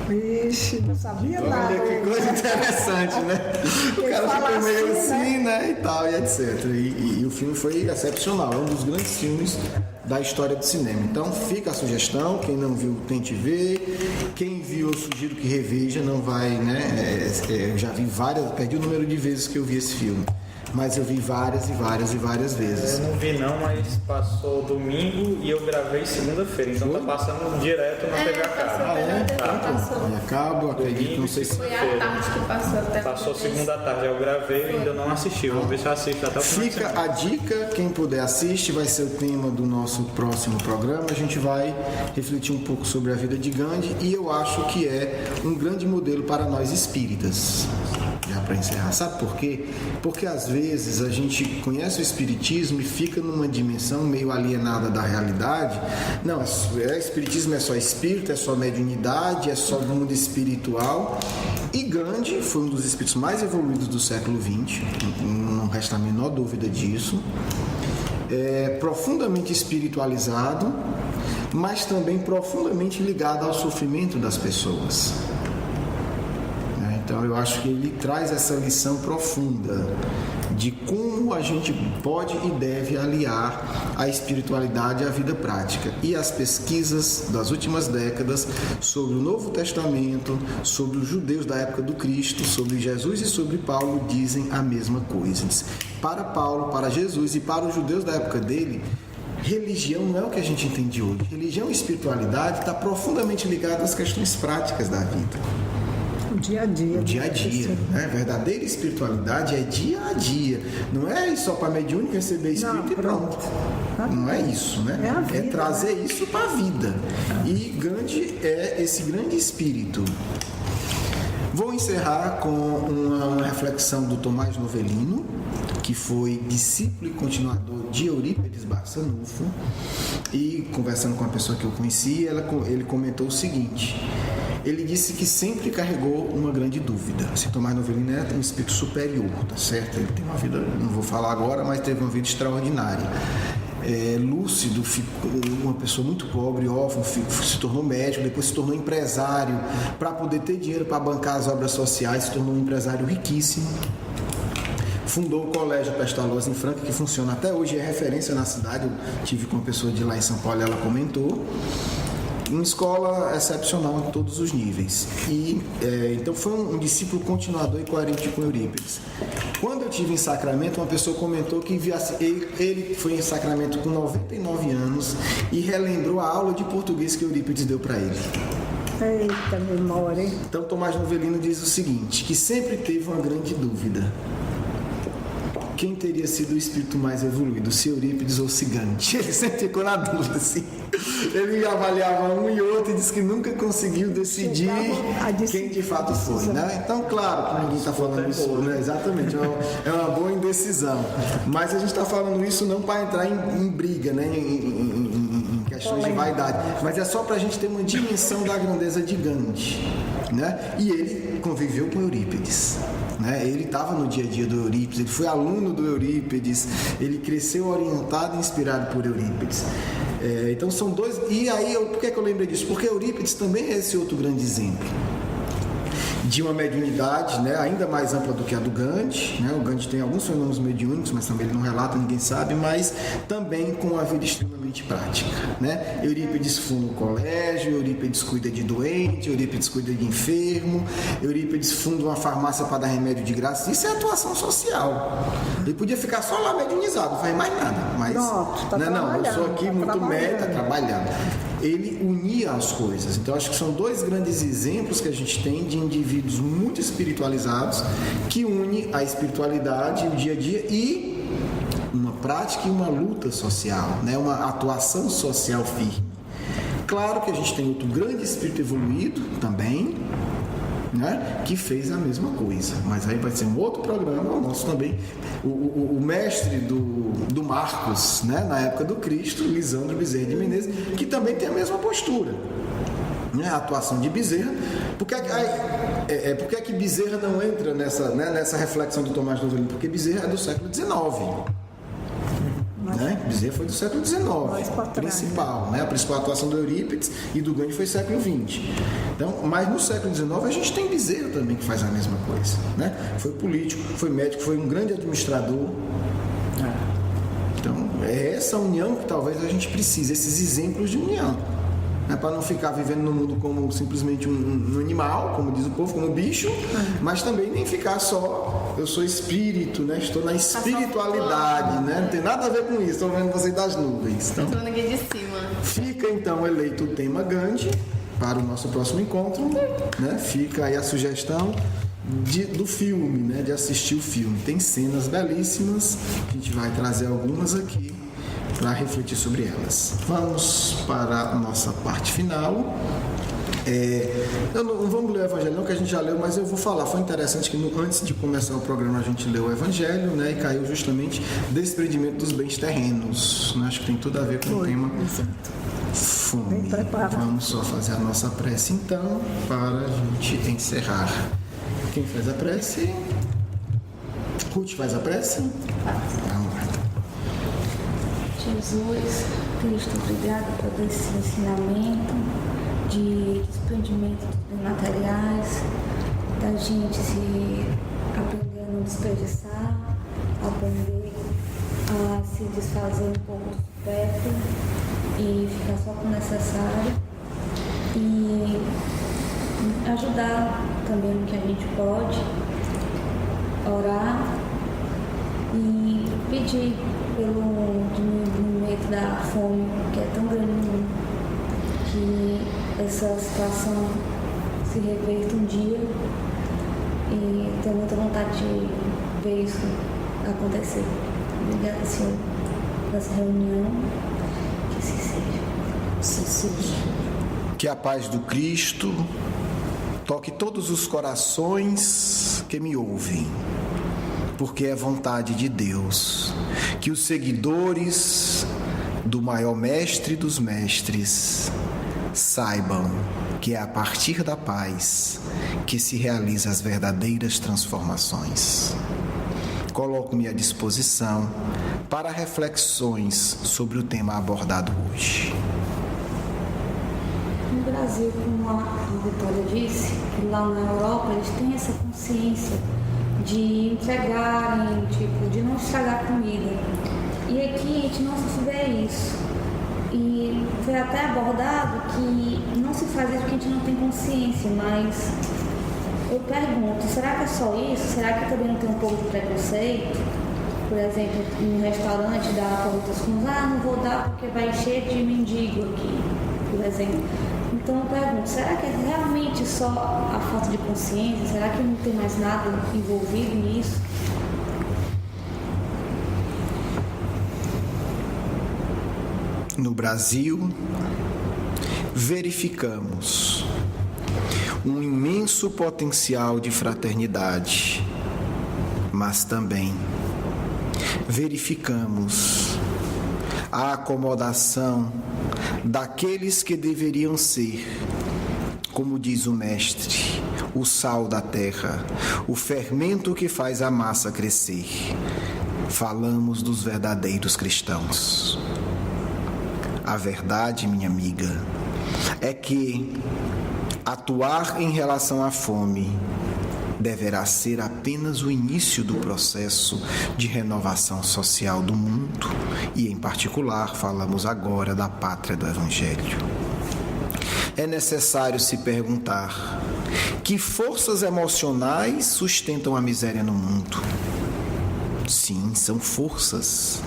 Vixe, não sabia nada. Olha que coisa interessante, né? O cara ficou meio assim, né? E tal, e etc. E o filme foi excepcional, é um dos grandes filmes da história do cinema. Então fica a sugestão, quem não viu, tente ver. Quem viu, eu sugiro que reveja, não vai, né? Eu já vi perdi o número de vezes que eu vi esse filme. Mas eu vi várias vezes. Eu não vi não, mas passou domingo e eu gravei segunda-feira, então tá passando direto na TV a cabo. A cabo, acredito, não sei se... Foi a tarde que passou até. Passou segunda tarde, eu gravei e ainda não assisti, vou ver se eu assisto até o final. Fica a dica, quem puder assiste, vai ser o tema do nosso próximo programa. A gente vai refletir um pouco sobre a vida de Gandhi e eu acho que é um grande modelo para nós espíritas. Já para encerrar, sabe por quê? Porque às vezes a gente conhece o espiritismo e fica numa dimensão meio alienada da realidade. Não, espiritismo é só espírito, é só mediunidade, é só do mundo espiritual. E Gandhi foi um dos espíritos mais evoluídos do século XX, não resta a menor dúvida disso. É profundamente espiritualizado, mas também profundamente ligado ao sofrimento das pessoas. Então eu acho que ele traz essa lição profunda de como a gente pode e deve aliar a espiritualidade à vida prática. E as pesquisas das últimas décadas sobre o Novo Testamento, sobre os judeus da época do Cristo, sobre Jesus e sobre Paulo dizem a mesma coisa. Para Paulo, para Jesus e para os judeus da época dele, religião não é o que a gente entende hoje. Religião e espiritualidade está profundamente ligada às questões práticas da vida. O dia a dia. O dia a dia, né? Verdadeira espiritualidade é dia a dia. Não é só para mediúnico receber espírito e pronto. Não é isso, né? É trazer isso para a vida. E Gandhi é esse grande espírito. Vou encerrar com uma reflexão do Tomás Novelino, que foi discípulo e continuador de Eurípides Barçanufo, e conversando com uma pessoa que eu conheci, ele comentou o seguinte: ele disse que sempre carregou uma grande dúvida. Esse Tomás Novelino é um espírito superior, tá certo? Ele tem uma vida, não vou falar agora, mas teve uma vida extraordinária. Lúcido, ficou uma pessoa muito pobre, órfão, se tornou médico, depois se tornou empresário para poder ter dinheiro para bancar as obras sociais, se tornou um empresário riquíssimo. Fundou o Colégio Pestalozzi em Franca, que funciona até hoje, é referência na cidade. Eu tive com uma pessoa de lá em São Paulo e ela comentou. Uma escola excepcional em todos os níveis. Então foi um discípulo continuador e coerente com Eurípides. Quando eu estive em Sacramento, uma pessoa comentou que ele foi em Sacramento com 99 anos e relembrou a aula de português que Eurípides deu para ele. Eita, memória. Então Tomás Novelino diz o seguinte, que sempre teve uma grande dúvida. quem teria sido o espírito mais evoluído, se Eurípides ou se Gandhi. Ele sempre ficou na dúvida, assim. Ele avaliava um e outro e disse que nunca conseguiu decidir quem de fato foi, né? Então, claro que ninguém está falando isso, né? Exatamente, é uma boa indecisão. Mas a gente está falando isso não para entrar em briga, né? Em questões de vaidade, mas é só para a gente ter uma dimensão da grandeza de Gandhi, né? E ele conviveu com Eurípides, né? Ele estava no dia a dia do Eurípides, ele foi aluno do Eurípides, ele cresceu orientado e inspirado por Eurípides. Então são dois. E aí, por que eu lembrei disso? Porque Eurípides também é esse outro grande exemplo de uma mediunidade, né, ainda mais ampla do que a do Gandhi, né? O Gandhi tem alguns fenômenos mediúnicos, mas também ele não relata, ninguém sabe, mas também com a vida extremamente prática, né? Eurípides funda um colégio, Eurípides cuida de doente, Eurípides cuida de enfermo, Eurípides funda uma farmácia para dar remédio de graça. Isso é atuação social. Ele podia ficar só lá mediunizado, não faz mais nada, mas pronto, não, eu sou aqui muito médico, trabalhando. Ele unia as coisas. Então acho que são dois grandes exemplos que a gente tem de indivíduos muito espiritualizados que unem a espiritualidade, o dia a dia e uma prática e uma luta social, né? Uma atuação social firme. Claro que a gente tem outro grande espírito evoluído também, né, que fez a mesma coisa, mas aí vai ser um outro programa, o nosso também, o mestre do Marcos, né, na época do Cristo, Lisandro Bezerra de Menezes, que também tem a mesma postura, né, a atuação de Bezerra. Por que que Bezerra não entra nessa reflexão do Tomás de Novelino? Porque Bezerra é do século XIX. Né? Bezerra foi do século XIX, principal, né? A principal atuação do Eurípides e do Gandhi foi século XX. Então, mas no século XIX a gente tem Bezerra também que faz a mesma coisa, né? Foi político, foi médico, foi um grande administrador. Então, é essa união que talvez a gente precise, esses exemplos de união, né? Para não ficar vivendo no mundo como simplesmente um animal, como diz o povo, como bicho, mas também nem ficar só, eu sou espírito, né? Estou na espiritualidade, né? Não tem nada a ver com isso, estou vendo vocês das nuvens. Então, estou aqui de cima. Fica então eleito o tema Gandhi para o nosso próximo encontro, né? Fica aí a sugestão do filme, né? De assistir o filme. Tem cenas belíssimas, a gente vai trazer algumas aqui para refletir sobre elas. Vamos para a nossa parte final. Não vamos ler o Evangelho não, que a gente já leu, mas eu vou falar. Foi interessante que antes de começar o programa a gente leu o Evangelho, né, e caiu justamente desprendimento dos bens terrenos, né? Acho que tem tudo a ver com o tema fome. Vamos só fazer a nossa prece então, para a gente encerrar. Quem faz a prece? Ruth faz a prece? Vamos lá. Jesus, Cristo, obrigado por esse ensinamento de desprendimento dos materiais, da gente se aprender a não desperdiçar, aprender a se desfazer um pouco do supérfluo e ficar só com o necessário e ajudar também no que a gente pode, orar e pedir pelo diminuimento da fome que é tão grande no mundo, que essa situação se reverta um dia e tenho muita vontade de ver isso acontecer. Obrigada, Senhor, por essa reunião, que assim seja. Que a paz do Cristo toque todos os corações que me ouvem, porque é vontade de Deus que os seguidores do maior mestre dos mestres saibam que é a partir da paz que se realizam as verdadeiras transformações. Coloco-me à disposição para reflexões sobre o tema abordado hoje. No Brasil, como a Vitória disse, que lá na Europa eles têm essa consciência de entregarem, de não estragar comida. E aqui a gente não se vê isso. E foi até abordado que não se faz isso porque a gente não tem consciência, mas eu pergunto, será que é só isso? Será que também não tem um pouco de preconceito? Por exemplo, em um restaurante dá para outras coisas, não vou dar porque vai encher de mendigo aqui, por exemplo. Então eu pergunto, será que é realmente só a falta de consciência? Será que não tem mais nada envolvido nisso? no Brasil, verificamos um imenso potencial de fraternidade, mas também verificamos a acomodação daqueles que deveriam ser, como diz o Mestre, o sal da terra, o fermento que faz a massa crescer. Falamos dos verdadeiros cristãos. A verdade, minha amiga, é que atuar em relação à fome deverá ser apenas o início do processo de renovação social do mundo e, em particular, falamos agora da pátria do Evangelho. É necessário se perguntar: que forças emocionais sustentam a miséria no mundo? Sim, são forças,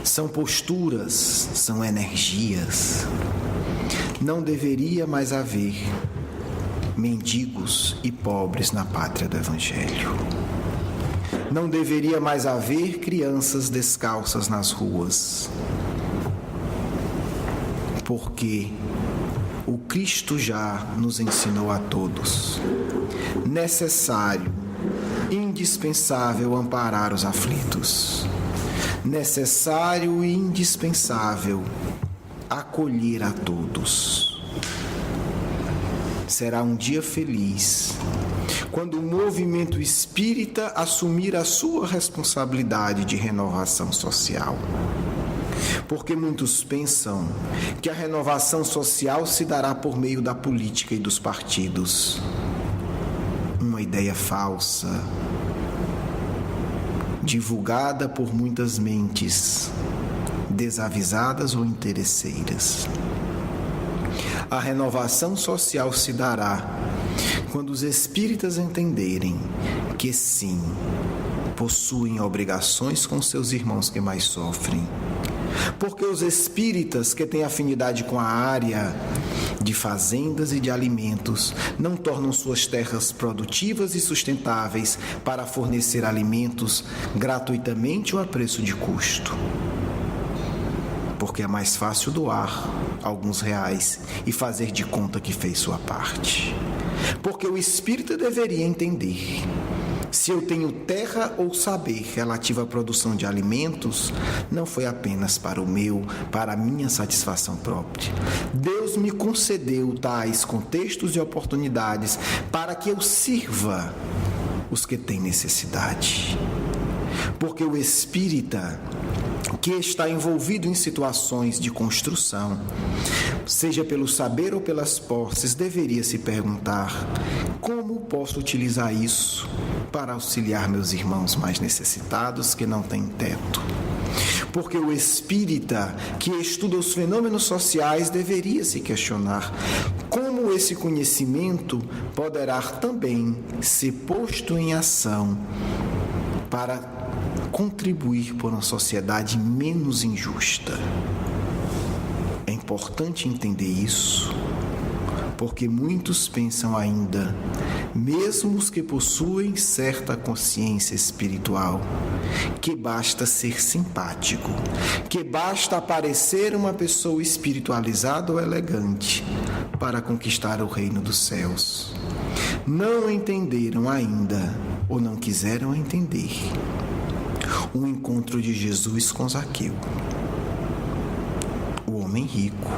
são posturas, são energias. Não deveria mais haver mendigos e pobres na pátria do Evangelho. Não deveria mais haver crianças descalças nas ruas. Porque o Cristo já nos ensinou a todos: necessário, indispensável amparar os aflitos. Necessário e indispensável acolher a todos. Será um dia feliz quando o movimento espírita assumir a sua responsabilidade de renovação social. Porque muitos pensam que a renovação social se dará por meio da política e dos partidos. Uma ideia falsa, divulgada por muitas mentes desavisadas ou interesseiras. A renovação social se dará quando os espíritas entenderem que sim, possuem obrigações com seus irmãos que mais sofrem. Porque os espíritas que têm afinidade com a área de fazendas e de alimentos não tornam suas terras produtivas e sustentáveis para fornecer alimentos gratuitamente ou a preço de custo. Porque é mais fácil doar alguns reais e fazer de conta que fez sua parte. Porque o espírita deveria entender: se eu tenho terra ou saber relativo à produção de alimentos, não foi apenas para a minha satisfação própria. Deus me concedeu tais contextos e oportunidades para que eu sirva os que têm necessidade. Porque o espírita que está envolvido em situações de construção, seja pelo saber ou pelas posses, deveria se perguntar: como posso utilizar isso para auxiliar meus irmãos mais necessitados que não têm teto? Porque o espírita que estuda os fenômenos sociais deveria se questionar como esse conhecimento poderá também ser posto em ação para contribuir por uma sociedade menos injusta. É importante entender isso, porque muitos pensam ainda, mesmo os que possuem certa consciência espiritual, que basta ser simpático, que basta aparecer uma pessoa espiritualizada ou elegante para conquistar o reino dos céus. Não entenderam ainda, ou não quiseram entender, o encontro de Jesus com Zaqueu, o homem rico,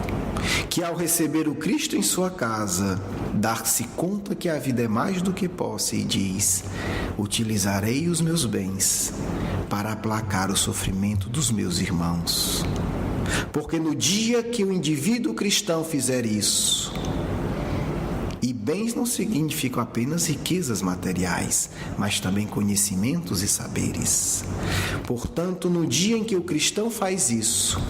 que ao receber o Cristo em sua casa, dar-se conta que a vida é mais do que posse e diz: utilizarei os meus bens para aplacar o sofrimento dos meus irmãos. Porque no dia que o indivíduo cristão fizer isso, e bens não significam apenas riquezas materiais, mas também conhecimentos e saberes. Portanto, no dia em que o cristão faz isso,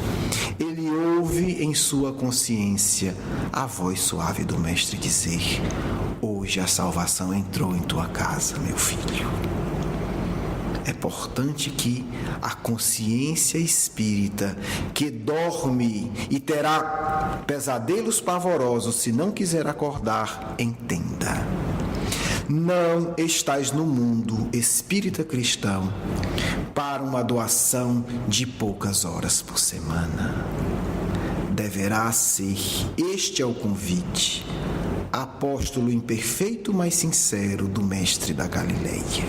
ele ouve em sua consciência a voz suave do Mestre dizer: hoje a salvação entrou em tua casa, meu filho. É importante que a consciência espírita, que dorme e terá pesadelos pavorosos se não quiser acordar, entenda: não estás no mundo espírita cristão para uma doação de poucas horas por semana. deverá ser, este é o convite, apóstolo imperfeito, mas sincero do Mestre da Galileia.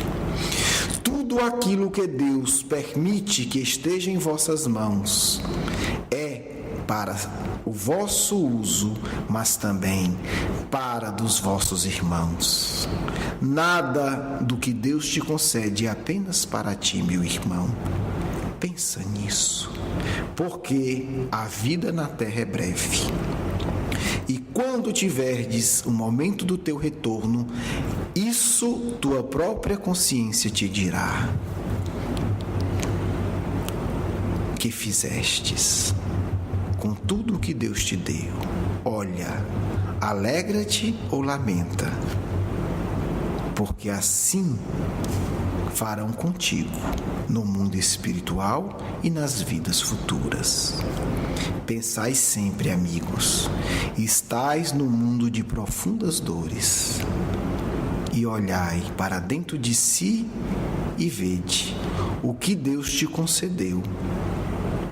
Tudo aquilo que Deus permite que esteja em vossas mãos é para o vosso uso, mas também para dos vossos irmãos. Nada do que Deus te concede é apenas para ti, meu irmão. Pensa nisso, porque a vida na terra é breve. E quando tiverdes o momento do teu retorno, isso tua própria consciência te dirá. Que fizestes com tudo o que Deus te deu? Olha, alegra-te ou lamenta, porque assim farão contigo no mundo espiritual e nas vidas futuras. Pensai sempre, amigos, estais no mundo de profundas dores, e olhai para dentro de si e vede o que Deus te concedeu,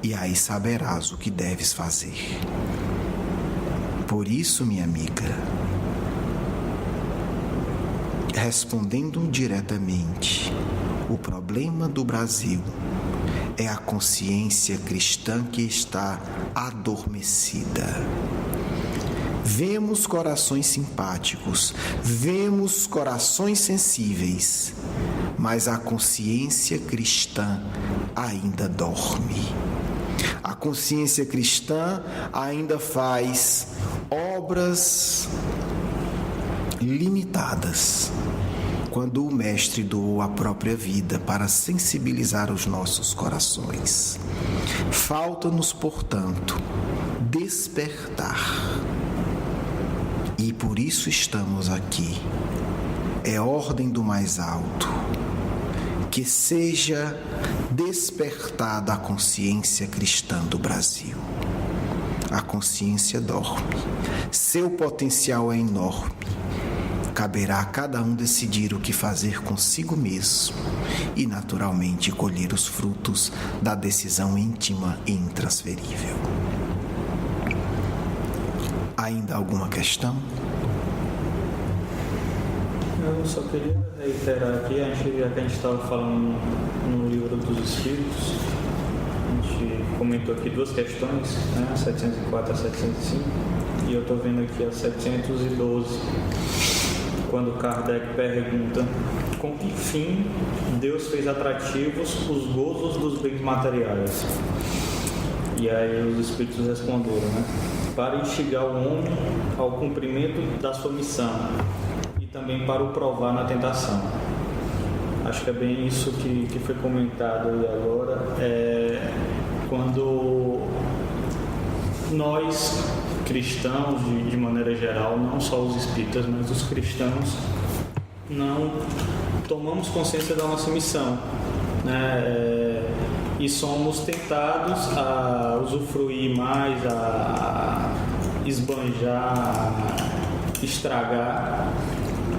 e aí saberás o que deves fazer. Por isso, minha amiga, respondendo diretamente, o problema do Brasil é a consciência cristã que está adormecida. Vemos corações simpáticos, vemos corações sensíveis, mas a consciência cristã ainda dorme. A consciência cristã ainda faz obras limitadas, quando o Mestre doou a própria vida para sensibilizar os nossos corações. Falta-nos, portanto, despertar. E por isso estamos aqui. É ordem do mais alto. Que seja despertada a consciência cristã do Brasil. A consciência dorme. Seu potencial é enorme. Caberá a cada um decidir o que fazer consigo mesmo e, naturalmente, colher os frutos da decisão íntima e intransferível. Ainda alguma questão? Eu só queria reiterar aqui, já que a gente estava falando no Livro dos Espíritos, a gente comentou aqui duas questões, né, a 704 e a 705, e eu estou vendo aqui a 712. Quando Kardec pergunta com que fim Deus fez atrativos os gozos dos bens materiais. E aí os Espíritos responderam, né? Para instigar o homem ao cumprimento da sua missão e também para o provar na tentação. Acho que é bem isso que foi comentado aí agora. Quando nós cristãos, de maneira geral, não só os espíritas, mas os cristãos, não tomamos consciência da nossa missão, né? E somos tentados a usufruir mais, a esbanjar, a estragar,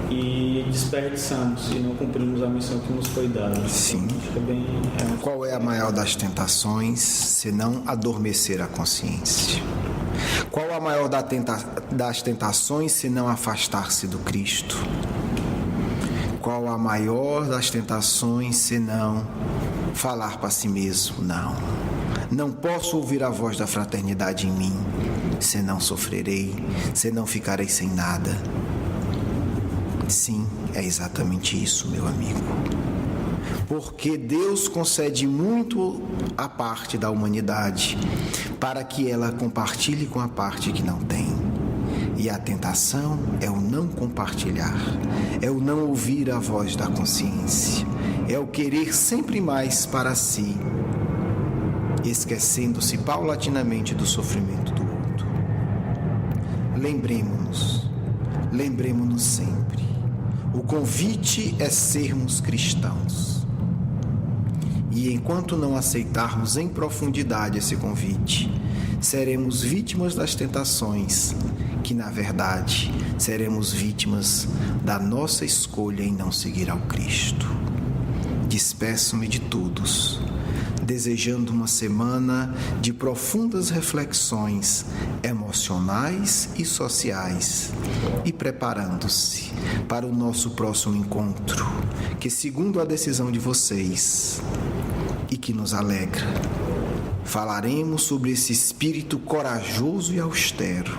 e desperdiçamos e não cumprimos a missão que nos foi dada. Sim. Qual é a maior das tentações, senão adormecer a consciência? Qual a maior das tentações, senão afastar-se do Cristo? Qual a maior das tentações, senão falar para si mesmo? Não posso ouvir a voz da fraternidade em mim, senão sofrerei, senão ficarei sem nada. Sim, é exatamente isso, meu amigo. Porque Deus concede muito à parte da humanidade para que ela compartilhe com a parte que não tem. E a tentação é o não compartilhar, é o não ouvir a voz da consciência, é o querer sempre mais para si, esquecendo-se paulatinamente do sofrimento do outro. Lembremos-nos sempre. O convite é sermos cristãos. E enquanto não aceitarmos em profundidade esse convite, seremos vítimas das tentações, que na verdade seremos vítimas da nossa escolha em não seguir ao Cristo. Despeço-me de todos, desejando uma semana de profundas reflexões emocionais e sociais e preparando-se para o nosso próximo encontro, que, segundo a decisão de vocês e que nos alegra, falaremos sobre esse espírito corajoso e austero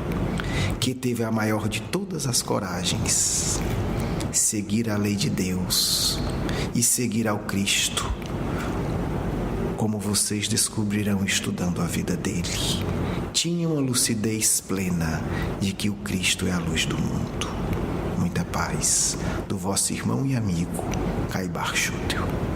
que teve a maior de todas as coragens: seguir a lei de Deus e seguir ao Cristo, como vocês descobrirão estudando a vida dele. Tinha uma lucidez plena de que o Cristo é a luz do mundo. Muita paz, do vosso irmão e amigo, Caibar Schutel.